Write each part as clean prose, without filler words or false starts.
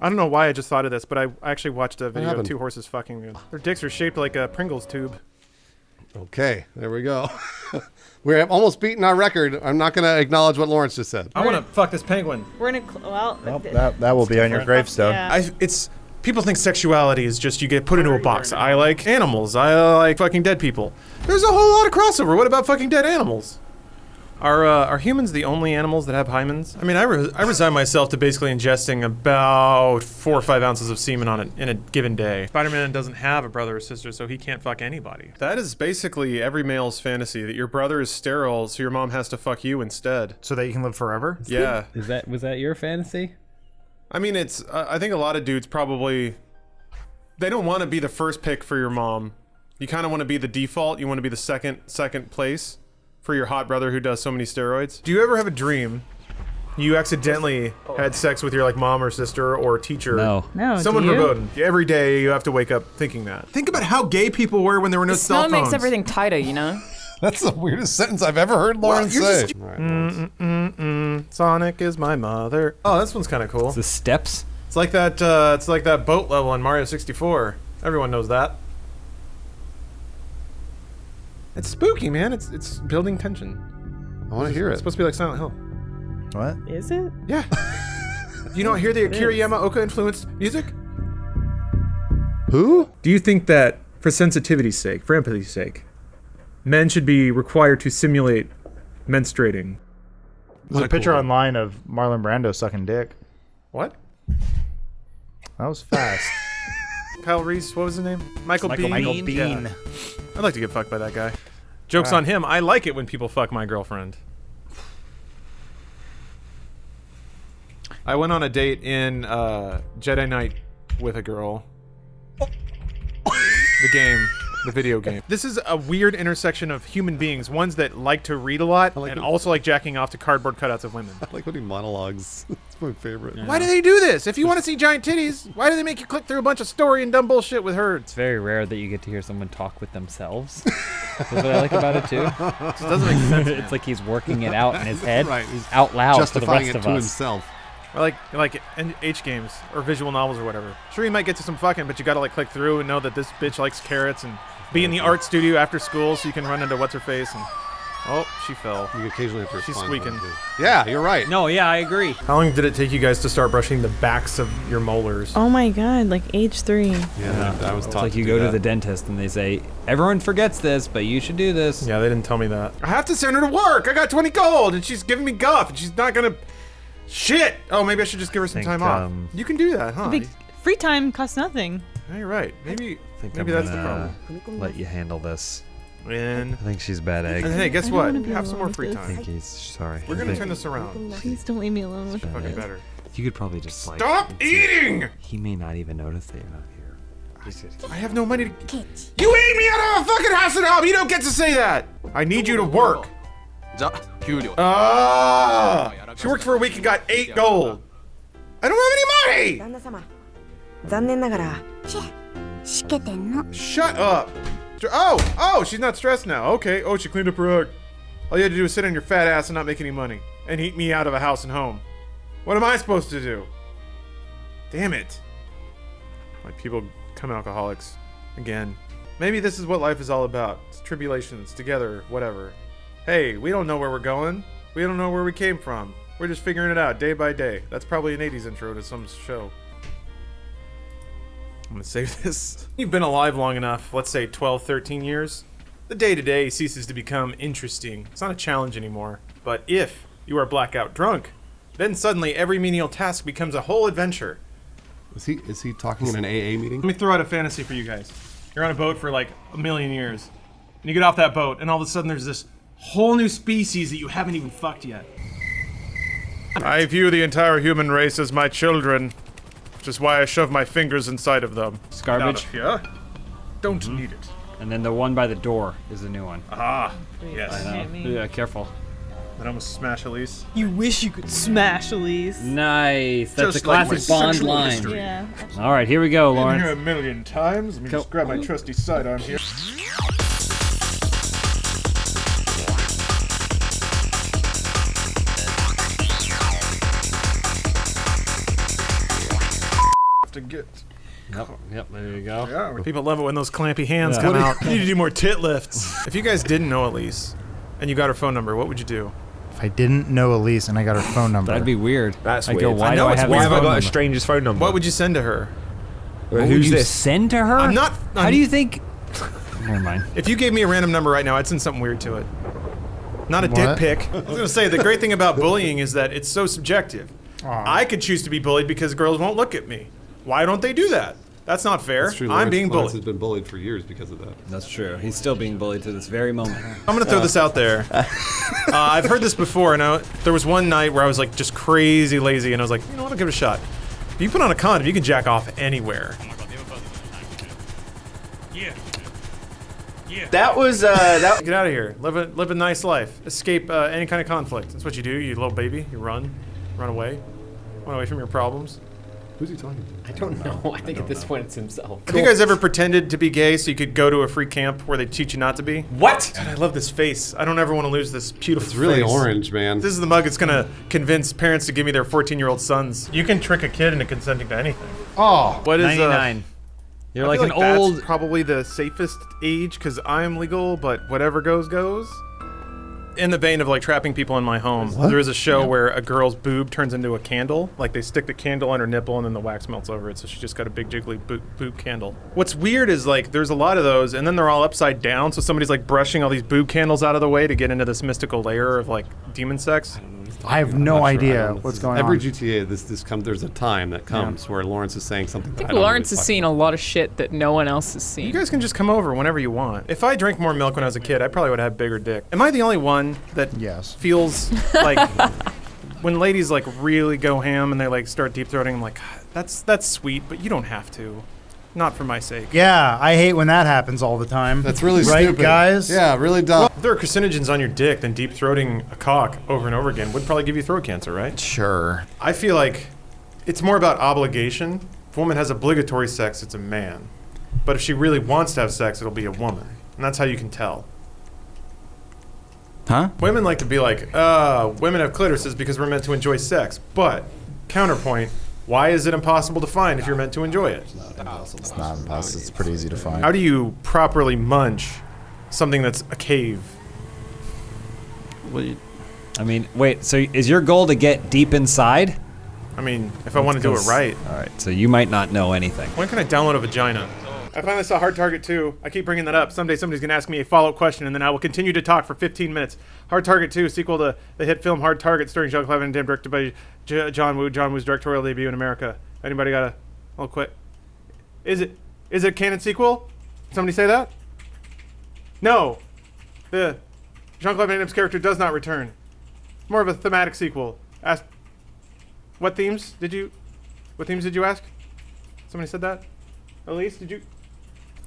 I don't know why I just thought of this, but I actually watched a video of two horses fucking. Their dicks are shaped like a Pringles tube. Okay, there we go. We're almost beating our record. I'm not going to acknowledge what Lawrence just said. I want to fuck this penguin. We're in a that will be on your gravestone. Yeah. People think sexuality is just you get put into a box. I like animals. I like fucking dead people. There's a whole lot of crossover. What about fucking dead animals? Are humans the only animals that have hymens? I mean, I resign myself to basically ingesting about 4 or 5 ounces of semen on it in a given day. Spider-Man doesn't have a brother or sister, so he can't fuck anybody. That is basically every male's fantasy, that your brother is sterile, so your mom has to fuck you instead. So that you can live forever? Yeah. Was that your fantasy? I mean, it's, I think a lot of dudes probably, they don't want to be the first pick for your mom. You kind of want to be the default. You want to be the second place for your hot brother who does so many steroids. Do you ever have a dream you accidentally had sex with your like mom or sister or teacher? No. Someone verboten. Every day you have to wake up thinking that. Think about how gay people were when there were no cell phones. Snow makes everything tighter, you know? That's the weirdest sentence I've ever heard Lawrence say. Sonic is my mother. Oh, this one's kind of cool. It's the steps. It's like that boat level in Mario 64. Everyone knows that. It's spooky, man. It's building tension. I want to hear it. It's supposed to be like Silent Hill. What? Is it? Yeah. Do you not hear the Akira Yamaoka influenced music? Who? Do you think that, for sensitivity's sake, for empathy's sake, men should be required to simulate menstruating? There's a picture online of Marlon Brando sucking dick. What? That was fast. Kyle Reese, what was his name? Michael Bean? Michael Bean. Yeah. I'd like to get fucked by that guy. Joke's on him. I like it when people fuck my girlfriend. I went on a date in Jedi Knight with a girl. The video game. This is a weird intersection of human beings, ones that like to read a lot and also like jacking off to cardboard cutouts of women. I like when he monologues. It's my favorite. Yeah. Why do they do this? If you want to see giant titties, why do they make you click through a bunch of story and dumb bullshit with her? It's very rare that you get to hear someone talk with themselves. That's what I like about it too. It just doesn't make sense. It's like he's working it out in his head, Right, he's out loud justifying for the rest it of to us. himself. Or like H games or visual novels or whatever. Sure, you might get to some fucking, but you gotta like click through and know that this bitch likes carrots and be in the art studio after school so you can run into what's her face and oh, she fell. You occasionally have to She's respond squeaking. Yeah, you're right. No, yeah, I agree. How long did it take you guys to start brushing the backs of your molars? Oh my god, like age 3. Yeah, I was It's taught like to you do go to that. the dentist and they say, everyone forgets this, but you should do this. Yeah, they didn't tell me that. I have to send her to work. I got 20 gold and she's giving me guff and she's not gonna. Shit! Oh, maybe I should just give her some time off. You can do that, huh? Free time costs nothing. Yeah, you're right. Maybe I'm that's the gonna problem. let you handle this. And I think she's bad egg. hey, guess I don't what? wanna be Have some alone more with free this. I time. think he's sorry. We're gonna turn this around. Please don't leave me alone with Fucking better. You could probably just like Stop eating! He may not even notice that you're not here. I have no money to. You ate me out of a fucking house and home! You don't get to say that! I need you to work. Ah! She worked for a week and got 8 gold. I don't have any money! 旦那様残念ながらしけてんの Shut up! Oh, she's not stressed now. Okay. Oh, she cleaned up her act. All you had to do was sit on your fat ass and not make any money. And eat me out of a house and home. What am I supposed to do? Damn it. Like people become alcoholics. Again. Maybe this is what life is all about. It's tribulations, together, whatever. Hey, we don't know where we're going. We don't know where we came from. We're just figuring it out day by day. That's probably an 80s intro to some show. I'm gonna save this. You've been alive long enough, let's say 12, 13 years. The day-to-day ceases to become interesting. It's not a challenge anymore. But if you are blackout drunk, then suddenly every menial task becomes a whole adventure. Is he talking in an AA meeting? Let me throw out a fantasy for you guys. You're on a boat for like a million years. And you get off that boat, and all of a sudden there's this whole new species that you haven't even fucked yet. I view the entire human race as my children, which is why I shove my fingers inside of them. It's garbage. Yeah? Don't need it. And then the one by the door is the new one. Ah, yes. I know. Yeah, careful. Did I almost smash Elise? You wish you could smash Elise. Nice. That's Just a like classic my Bond sexual line. history. Yeah. All right, here we go, Been Lawrence. here a million times. Let me just grab my trusty sidearm here. to get. Yep, there you go. Yeah, people love it when those clampy hands come out. You need to do more tit lifts. If you guys didn't know Elise and you got her phone number, what would you do? If I didn't know Elise and I got her phone number. That'd be weird. That's I'd weird. go, why I know do I it's have Why his have I phone got a number? stranger's phone number? What would you send to her? What Who's would you this? send to her? I'm not. How do you think? Never mind. If you gave me a random number right now, I'd send something weird to it. Not a dick What? pic. I was gonna say, the great thing about bullying is that it's so subjective. I could choose to be bullied because girls won't look at me. Why don't they do that? That's not fair. That's true. I'm being Lawrence bullied. has been bullied for years because of that. That's true. He's still being bullied to this very moment. I'm gonna throw this out there. I've heard this before, and there was one night where I was like just crazy lazy, and I was like, you know what, I'll give it a shot. If you put on a condom, you can jack off anywhere. That was that. Get out of here. Live a nice life. Escape any kind of conflict. That's what you do, you little baby. You run away from your problems. Who's he talking to? I don't know. I think at this point it's himself. Have you guys ever pretended to be gay so you could go to a free camp where they teach you not to be? What? God, I love this face. I don't ever want to lose this beautiful It's really face. orange, man. This is the mug that's gonna convince parents to give me their 14-year-old sons. You can trick a kid into consenting to anything. Oh, What is 99. You're I like feel an old. That's probably the safest age because I'm legal, but whatever goes goes. In the vein of like trapping people in my home, there is a show where a girl's boob turns into a candle. Like they stick the candle on her nipple and then the wax melts over it, so she just got a big jiggly boob candle. What's weird is like there's a lot of those, and then they're all upside down, so somebody's like brushing all these boob candles out of the way to get into this mystical layer of like demon sex. I have no idea what's going Every on. GTA, there's a time that comes where Lawrence is saying something. I think Lawrence has seen a lot of shit that no one else has seen. You guys can just come over whenever you want. If I drank more milk when I was a kid, I probably would have bigger dick. Am I the only one that Yes. feels like when ladies like really go ham and they like start deep throating? I'm like, that's sweet, but you don't have to. Not for my sake. Yeah, I hate when that happens all the time. That's really right, stupid. guys? Yeah, really dumb. If there are carcinogens on your dick, then deep throating a cock over and over again would probably give you throat cancer, right? Sure. I feel like it's more about obligation. If a woman has obligatory sex, it's a man. But if she really wants to have sex, it'll be a woman. And that's how you can tell. Huh? Women like to be like, women have clitorises because we're meant to enjoy sex. But, counterpoint, why is it impossible to find if you're meant to enjoy it? It's not impossible. It's pretty easy to find. How do you properly munch something that's a cave? I mean, wait. So is your goal to get deep inside? I mean, if I want to do it right. All right. So you might not know anything. When can I download a vagina? I finally saw Hard Target 2. I keep bringing that up. Someday somebody's going to ask me a follow-up question, and then I will continue to talk for 15 minutes. Hard Target 2, sequel to the hit film Hard Target, starring Jean-Claude Van Damme, directed by John Woo. John Woo's directorial debut in America. Anybody got a little quick? Is it a canon sequel? Somebody say that? No. The Jean-Claude Van Damme's character does not return. More of a thematic sequel. Ask. What themes did you ask? Somebody said that? Elise, did you?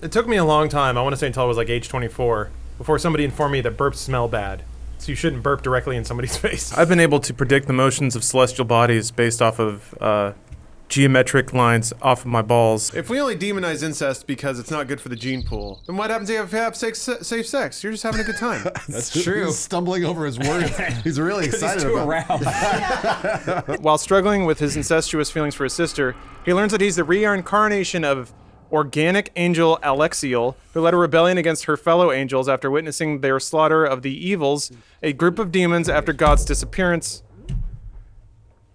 It took me a long time, I want to say until I was like age 24, before somebody informed me that burps smell bad. So you shouldn't burp directly in somebody's face. I've been able to predict the motions of celestial bodies based off of geometric lines off of my balls. If we only demonize incest because it's not good for the gene pool, then what happens if you have safe sex? You're just having a good time. That's true. He's stumbling over his words. He's really excited about it. While struggling with his incestuous feelings for his sister, he learns that he's the reincarnation of organic angel Alexiel, who led a rebellion against her fellow angels after witnessing their slaughter of the evils, a group of demons after God's disappearance.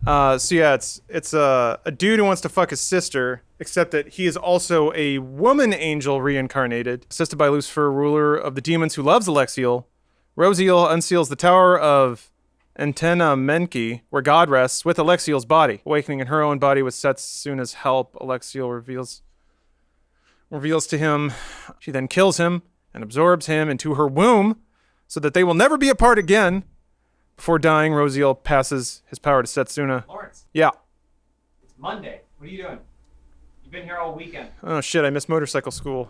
So yeah, it's a dude who wants to fuck his sister, except that he is also a woman angel reincarnated, assisted by Lucifer, ruler of the demons who loves Alexiel. Rosiel unseals the tower of Antenna Menki, where God rests, with Alexiel's body. Awakening in her own body with Setsuna's help, Alexiel reveals to him. She then kills him and absorbs him into her womb so that they will never be apart again. Before dying, Rosiel passes his power to Setsuna. Lawrence, Yeah. it's Monday. What are you doing? You've been here all weekend. Oh shit, I missed motorcycle school.